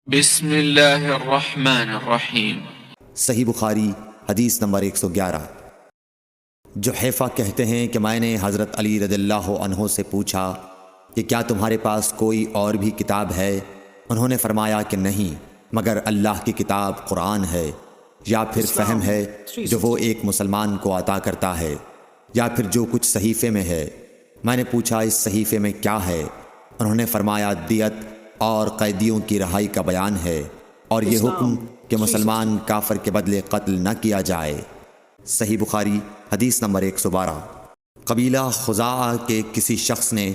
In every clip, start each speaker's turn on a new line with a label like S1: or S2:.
S1: بسم اللہ الرحمن الرحیم۔
S2: صحیح بخاری حدیث نمبر 111۔ جحیفہ کہتے ہیں کہ میں نے حضرت علی رضی اللہ عنہ سے پوچھا کہ کیا تمہارے پاس کوئی اور بھی کتاب ہے؟ انہوں نے فرمایا کہ نہیں مگر اللہ کی کتاب قرآن ہے، یا پھر فہم ہے جو وہ ایک مسلمان کو عطا کرتا ہے، یا پھر جو کچھ صحیفے میں ہے۔ میں نے پوچھا اس صحیفے میں کیا ہے؟ انہوں نے فرمایا دیت اور قیدیوں کی رہائی کا بیان ہے، اور یہ حکم کہ مسلمان کافر کے بدلے قتل نہ کیا جائے۔ صحیح بخاری حدیث نمبر 112۔ قبیلہ خزاعہ کے کسی شخص نے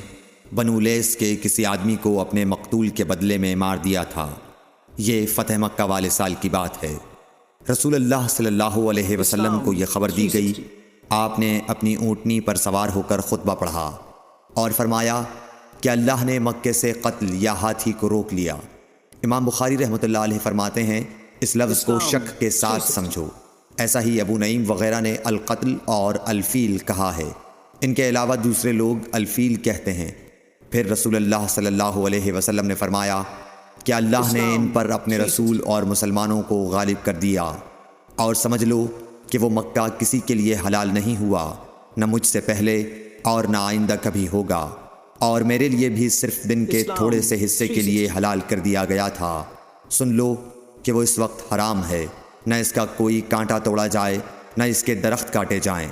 S2: بنو لیث کے کسی آدمی کو اپنے مقتول کے بدلے میں مار دیا تھا۔ یہ فتح مکہ والے سال کی بات ہے۔ رسول اللہ صلی اللہ علیہ وسلم کو یہ خبر دی گئی۔ آپ نے اپنی اونٹنی پر سوار ہو کر خطبہ پڑھا اور فرمایا کہ اللہ نے مکے سے قتل یا ہاتھی کو روک لیا۔ امام بخاری رحمۃ اللہ علیہ فرماتے ہیں اس لفظ کو شک کے ساتھ سمجھو۔ ایسا ہی ابو نعیم وغیرہ نے القتل اور الفیل کہا ہے۔ ان کے علاوہ دوسرے لوگ الفیل کہتے ہیں۔ پھر رسول اللہ صلی اللہ علیہ وسلم نے فرمایا کہ اللہ نے ان پر اپنے رسول اور مسلمانوں کو غالب کر دیا، اور سمجھ لو کہ وہ مکہ کسی کے لیے حلال نہیں ہوا، نہ مجھ سے پہلے اور نہ آئندہ کبھی ہوگا، اور میرے لیے بھی صرف دن کے تھوڑے سے حصے کے لیے حلال کر دیا گیا تھا۔ سن لو کہ وہ اس وقت حرام ہے، نہ اس کا کوئی کانٹا توڑا جائے، نہ اس کے درخت کاٹے جائیں،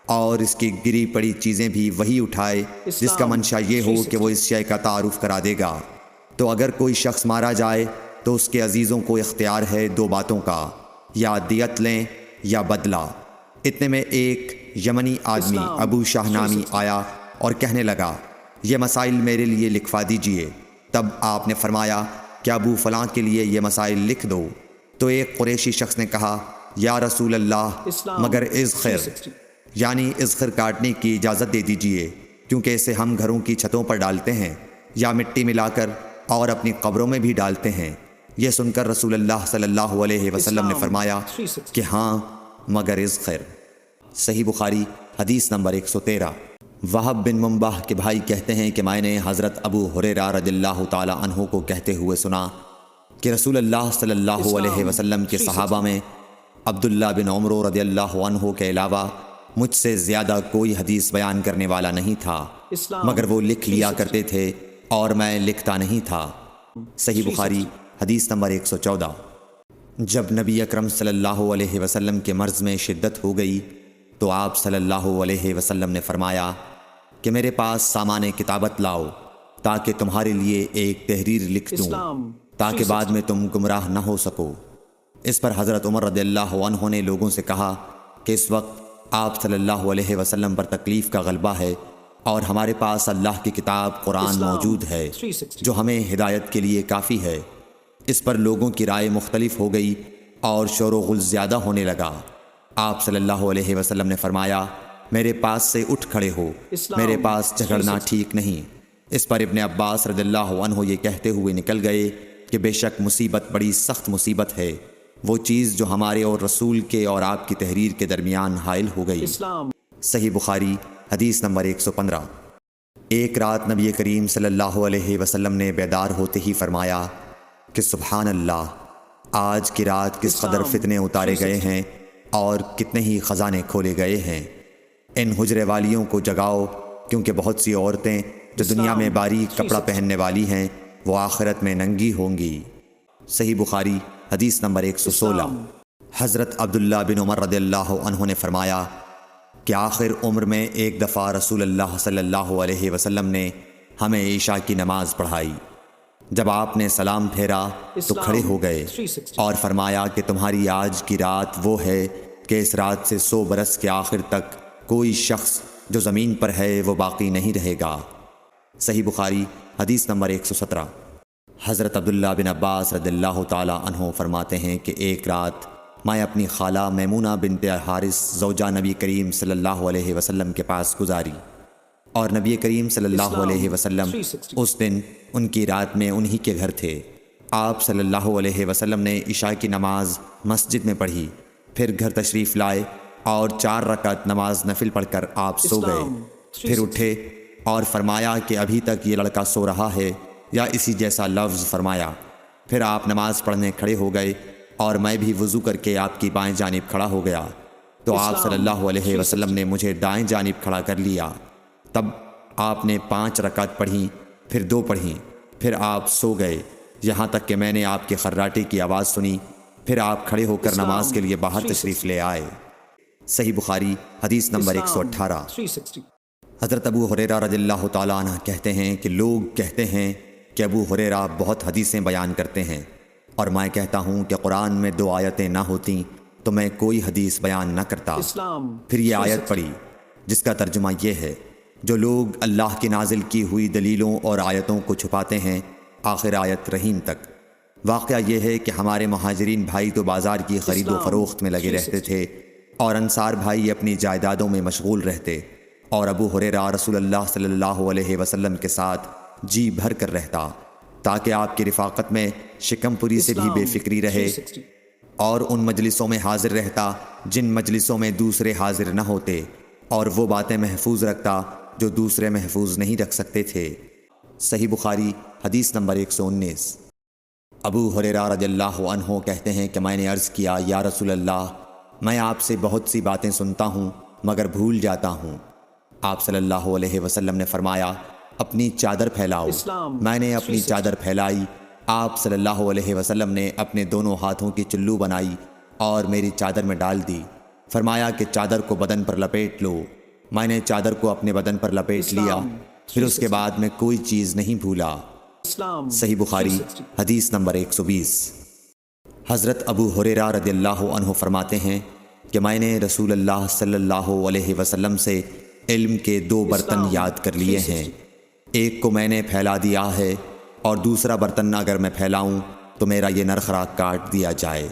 S2: اور اس کی گری پڑی چیزیں بھی وہی اٹھائے جس کا منشا یہ ہو کہ وہ اس شے کا تعارف کرا دے گا۔ تو اگر کوئی شخص مارا جائے تو اس کے عزیزوں کو اختیار ہے دو باتوں کا، یا دیت لیں یا بدلہ۔ اتنے میں ایک یمنی آدمی ابو شاہ نامی آیا اور کہنے لگا یہ مسائل میرے لیے لکھوا دیجئے۔ تب آپ نے فرمایا کہ ابو فلاں کے لیے یہ مسائل لکھ دو۔ تو ایک قریشی شخص نے کہا یا رسول اللہ مگر اذخر، یعنی اذخر کاٹنے کی اجازت دے دیجئے، کیونکہ اسے ہم گھروں کی چھتوں پر ڈالتے ہیں یا مٹی ملا کر اور اپنی قبروں میں بھی ڈالتے ہیں۔ یہ سن کر رسول اللہ صلی اللہ علیہ وسلم نے فرمایا کہ ہاں مگر اذخر۔ صحیح بخاری حدیث نمبر 113۔ وہب بن منبہ کے بھائی کہتے ہیں کہ میں نے حضرت ابو ہریرہ رضی اللہ تعالی عنہ کو کہتے ہوئے سنا کہ رسول اللہ صلی اللہ علیہ وسلم کے صحابہ میں عبداللہ بن عمر رضی اللہ عنہ کے علاوہ مجھ سے زیادہ کوئی حدیث بیان کرنے والا نہیں تھا، مگر وہ لکھ لیا کرتے تھے اور میں لکھتا نہیں تھا۔ صحیح بخاری حدیث نمبر 114۔ جب نبی اکرم صلی اللہ علیہ وسلم کے مرض میں شدت ہو گئی تو آپ صلی اللہ علیہ وسلم نے فرمایا کہ میرے پاس سامان کتابت لاؤ تاکہ تمہارے لیے ایک تحریر لکھ دوں تاکہ بعد میں تم گمراہ نہ ہو سکو۔ اس پر حضرت عمر رضی اللہ عنہ نے لوگوں سے کہا کہ اس وقت آپ صلی اللہ علیہ وسلم پر تکلیف کا غلبہ ہے، اور ہمارے پاس اللہ کی کتاب قرآن موجود ہے جو ہمیں ہدایت کے لیے کافی ہے۔ اس پر لوگوں کی رائے مختلف ہو گئی اور شور و غل زیادہ ہونے لگا۔ آپ صلی اللہ علیہ وسلم نے فرمایا میرے پاس سے اٹھ کھڑے ہو، میرے پاس جھگڑنا ٹھیک نہیں۔ اس پر ابن عباس رضی اللہ عنہ یہ کہتے ہوئے نکل گئے کہ بے شک مصیبت بڑی سخت مصیبت ہے، وہ چیز جو ہمارے اور رسول کے اور آپ کی تحریر کے درمیان حائل ہو گئی۔ صحیح بخاری حدیث نمبر 115۔ ایک رات نبی کریم صلی اللہ علیہ وسلم نے بیدار ہوتے ہی فرمایا کہ سبحان اللہ، آج کی رات کس قدر فتنے اتارے گئے ہیں اور کتنے ہی خزانے کھولے گئے ہیں۔ ان حجرے والیوں کو جگاؤ، کیونکہ بہت سی عورتیں جو دنیا میں باریک کپڑا پہننے والی ہیں وہ آخرت میں ننگی ہوں گی۔ صحیح بخاری حدیث نمبر 116۔ حضرت عبداللہ بن عمر رضی اللہ عنہ نے فرمایا کہ آخر عمر میں ایک دفعہ رسول اللہ صلی اللہ علیہ وسلم نے ہمیں عشاء کی نماز پڑھائی۔ جب آپ نے سلام پھیرا تو کھڑے ہو گئے اور فرمایا کہ تمہاری آج کی رات وہ ہے کہ اس رات سے 100 برس کے آخر تک کوئی شخص جو زمین پر ہے وہ باقی نہیں رہے گا۔ صحیح بخاری حدیث نمبر 117۔ حضرت عبداللہ بن عباس رضی اللہ تعالی عنہ فرماتے ہیں کہ ایک رات میں اپنی خالہ میمونہ بنت حارث زوجہ نبی کریم صلی اللہ علیہ وسلم کے پاس گزاری، اور نبی کریم صلی اللہ علیہ وسلم اس دن ان کی رات میں انہی کے گھر تھے۔ آپ صلی اللہ علیہ وسلم نے عشاء کی نماز مسجد میں پڑھی، پھر گھر تشریف لائے اور 4 رکعت نماز نفل پڑھ کر آپ سو گئے۔ پھر اٹھے اور فرمایا کہ ابھی تک یہ لڑکا سو رہا ہے، یا اسی جیسا لفظ فرمایا۔ پھر آپ نماز پڑھنے کھڑے ہو گئے اور میں بھی وضو کر کے آپ کی بائیں جانب کھڑا ہو گیا تو آپ صلی اللہ علیہ وسلم نے مجھے دائیں جانب کھڑا کر لیا۔ تب آپ نے 5 رکعت پڑھیں، پھر 2 پڑھیں، پھر آپ سو گئے یہاں تک کہ میں نے آپ کے خراٹے کی آواز سنی، پھر آپ کھڑے ہو کر نماز کے لیے باہر تشریف لے آئے۔ صحیح بخاری حدیث نمبر 118۔ حضرت ابو ہریرہ رضی اللہ تعالیٰ عنہ کہتے ہیں کہ لوگ کہتے ہیں کہ ابو ہریرہ بہت حدیثیں بیان کرتے ہیں، اور میں کہتا ہوں کہ قرآن میں 2 آیتیں نہ ہوتیں تو میں کوئی حدیث بیان نہ کرتا۔ پھر یہ آیت پڑھی جس کا ترجمہ یہ ہے، جو لوگ اللہ کی نازل کی ہوئی دلیلوں اور آیتوں کو چھپاتے ہیں، آخر آیت رحیم تک۔ واقعہ یہ ہے کہ ہمارے مہاجرین بھائی تو بازار کی خرید و فروخت میں لگے رہتے تھے اور انصار بھائی اپنی جائیدادوں میں مشغول رہتے، اور ابو ہریرہ رسول اللہ صلی اللہ علیہ وسلم کے ساتھ جی بھر کر رہتا تاکہ آپ کی رفاقت میں شکم پوری سے بھی بے فکری رہے، اور ان مجلسوں میں حاضر رہتا جن مجلسوں میں دوسرے حاضر نہ ہوتے، اور وہ باتیں محفوظ رکھتا جو دوسرے محفوظ نہیں رکھ سکتے تھے۔ صحیح بخاری حدیث نمبر 119۔ ابو ہریرہ رضی اللہ عنہ کہتے ہیں کہ میں نے عرض کیا، یا رسول اللہ، میں آپ سے بہت سی باتیں سنتا ہوں مگر بھول جاتا ہوں۔ آپ صلی اللہ علیہ وسلم نے فرمایا، اپنی چادر پھیلاؤ۔ میں نے اپنی چادر پھیلائی، آپ صلی اللہ علیہ وسلم نے اپنے دونوں ہاتھوں کی چلو بنائی اور میری چادر میں ڈال دی، فرمایا کہ چادر کو بدن پر لپیٹ لو۔ میں نے چادر کو اپنے بدن پر لپیٹ لیا، پھر اس کے بعد میں کوئی چیز نہیں بھولا۔ صحیح بخاری حدیث نمبر 120۔ حضرت ابو ہریرہ رضی اللہ عنہ فرماتے ہیں کہ میں نے رسول اللہ صلی اللہ علیہ وسلم سے علم کے 2 برتن یاد کر لیے ہیں، ایک کو میں نے پھیلا دیا ہے اور دوسرا برتن اگر میں پھیلاؤں تو میرا یہ نرخرا کاٹ دیا جائے۔